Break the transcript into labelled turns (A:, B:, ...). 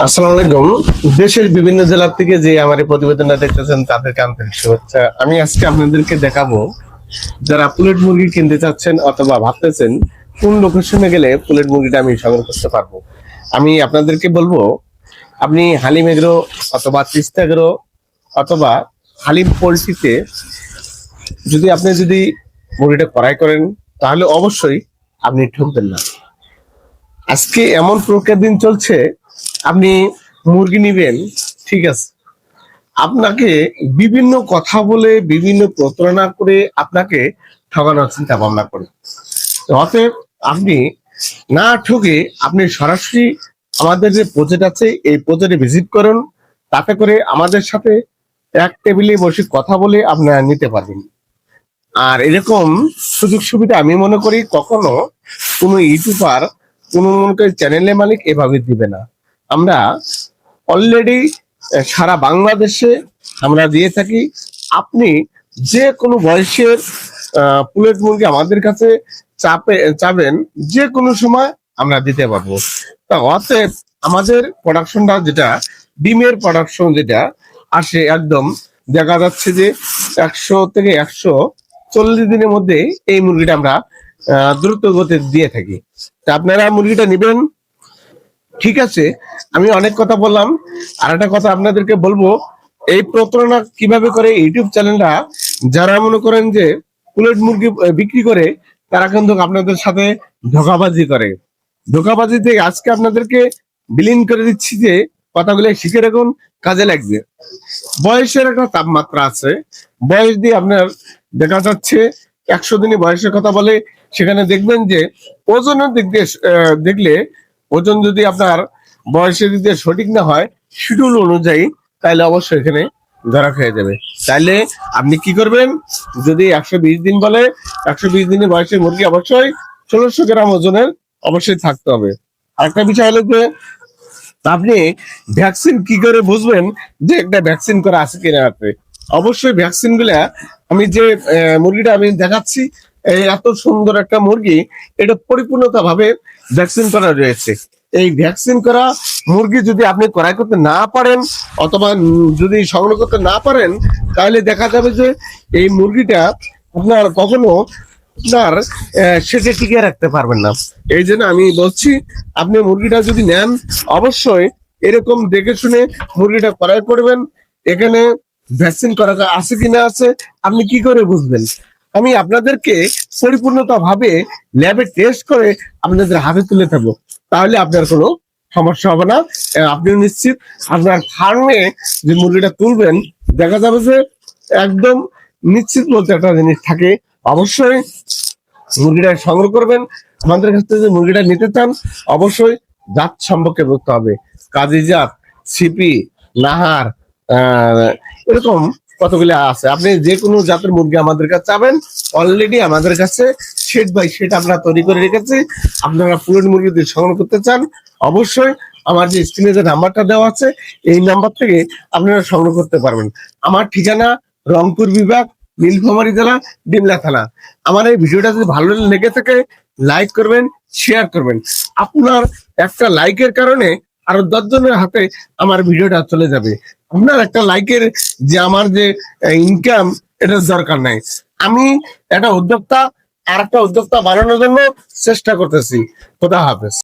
A: আসসালামু আলাইকুম। দেশের বিভিন্ন জেলা থেকে যে আমার এই প্রতিবেদনটা দেখতেছেন তাদেরকে আন্তরিক শুভেচ্ছা। আমি আজকে আপনাদেরকে দেখাবো যারা পুলেট মুরগি কিনতে চাচ্ছেন অথবা ভাবতেছেন কোন লোকেশনে গেলে পুলেট মুরগিটা আমি সংগ্রহ করতে পারবো। আমি আপনাদেরকে বলবো আপনি হালিম এগ্রো অথবা তিস্তা এগ্রো অথবা হালিম পোল্ট্রিতে যদি মুরগিটা ক্রয় করেন তাহলে অবশ্যই আপনি ঠকবেন না। আজকে এমন প্রক্রিয়ার দিন চলছে, আপনি মুরগি নিবেন, ঠিক আছে, আপনাকে বিভিন্ন কথা বলে বিভিন্ন প্রতারণা করে আপনাকে ঠকানোর চিন্তা ভাবনা করে। তো অতএব আপনি না ঠকে আপনি সরাসরি আমাদের যে প্রজেক্ট আছে এই প্রজেক্টে ভিজিট করুন, তাতে করে আমাদের সাথে এক টেবিলে বসে কথা বলে আপনারা নিতে পারবেন। আর এরকম সুযোগ সুবিধা আমি মনে করি কখনো কোনো ইউটিউবার কোনো মনে করি চ্যানেলের মালিক এভাবে দিবে না। আমরা অলরেডি সারা বাংলাদেশে আমরা দিয়ে থাকি। আপনি যে কোনো বয়সের পুলেট মুরগি আমাদের কাছে চাবেন, যে কোনো সময় আমরা দিতে পারবো। তা অতএব আমাদের প্রোডাকশনটা যেটা ডিমের প্রোডাকশন যেটা আসে একদম দেখা যাচ্ছে যে 100 থেকে 140 দিনের মধ্যে এই মুরগিটা আমরা দ্রুত গতিতে দিয়ে থাকি। তা আপনারা মুরগিটা নেবেন, ঠিক আছে। আমি অনেক কথা বললাম, আর একটা কথা আপনাদেরকে বলবো, এই প্রতারণা কিভাবে করে ইউটিউব চ্যানেলটা যারা মনে করেন যে পুলেট মুরগি বিক্রি করে, তারা কিন্তু আপনাদের সাথে ধোঁকাবাজি করে। ধোঁকাবাজিতে আজকে আপনাদেরকে বিলীন করে দিচ্ছি যে কথাগুলো শিখে রাখুন, কাজে লাগবে। বয়সের একটা তাপমাত্রা আছে, বয়স দিয়ে আপনার দেখা যাচ্ছে 100 দিনে বয়সের কথা বলে, সেখানে দেখবেন যে ওজনের দিক দিয়ে দেখলে ওজন যদি আপনার বয়সের দিক দিয়ে সঠিক না হয় শিডিউল অনুযায়ী, তাহলে অবশ্যই এখানে ধরা খেয়ে যাবে। তাইলে আপনি কি করবেন, যদি 120 দিন বলে 120 দিনের বয়সের মুরগি অবশ্যই 1600 গ্রাম ওজনের অবশ্যই থাকতে হবে। আরেকটা বিষয় হলো যে আপনি ভ্যাকসিন কি করে বুঝবেন যে একটা ভ্যাকসিন করা আছে কিনা আপনি? অবশ্যই ভ্যাকসিন গুলা, আমি যে মুরগিটা আমি দেখাচ্ছি, এত সুন্দর একটা মুরগি, এটা পরিপূর্ণতা ভাবে ভ্যাকসিন করা রয়েছে। এই ভ্যাকসিন করা মুরগি যদি আপনি ক্রয় করতে না পারেন অথবা যদি সংগ্রহ করতে না পারেন, তাহলে দেখা যাবে যে এই মুরগিটা আপনার কখনো আপনার সেটা টিকিয়ে রাখতে পারবেন না। এই জন্য আমি বলছি, আপনি মুরগিটা যদি নেন অবশ্যই এরকম দেখে শুনে মুরগিটা ক্রয় করবেন। এখানে ভ্যাকসিন করা আছে কিনা আছে আপনি কি করে বুঝবেন? আমি আপনাদেরকে পরিপূর্ণতা ভাবে ল্যাবে টেস্ট করে আপনাদের হাতে তুলে থাকবো, তাহলে আপনার কোনো সমস্যা হবে না। আপনি নিশ্চিত আপনার ফার্মে যে মুরগিটা তুলবেন, দেখা যাবে যে একদম নিশ্চিত বলতে একটা জিনিস থাকে। অবশ্যই মুরগিটা সংগ্রহ করবেন। আমাদের কাছ থেকে যে মুরগিটা নিতে চান অবশ্যই জাত সম্পর্কে বুঝতে হবে, কাজী জাত, সিপি, নাহার, এরকম কতগুলো আছে। আপনি যে কোনো জাতের মুরগি আমাদের কাছে চাবেন, অলরেডি আমাদের কাছে সেট বাই সেট আমরা তৈরি করে রেখেছি। আপনারা পুরনো মুরগি যদি সংগ্রহ করতে চান অবশ্যই আমার যে স্ক্রিনে যে নাম্বারটা দেওয়া আছে এই নাম্বার থেকে আপনারা সংগ্রহ করতে পারবেন। আমার ঠিকানা রংপুর বিভাগ, নীলফামারী জেলা, ডিমলা থানা। আমার এই ভিডিওটা যদি ভালো লেগে থাকে লাইক করবেন, শেয়ার করবেন। আপনার একটা লাইকের কারণে আরো 10 জনের হাতে আমার ভিডিওটা চলে যাবে। আপনার একটা লাইকের যে আমার যে ইনকাম, এটার দরকার নাই। আমি একটা উদ্যোক্তা, আর একটা উদ্যোক্তা বানানোর জন্য চেষ্টা করতেছি। খোদা হাফেজ।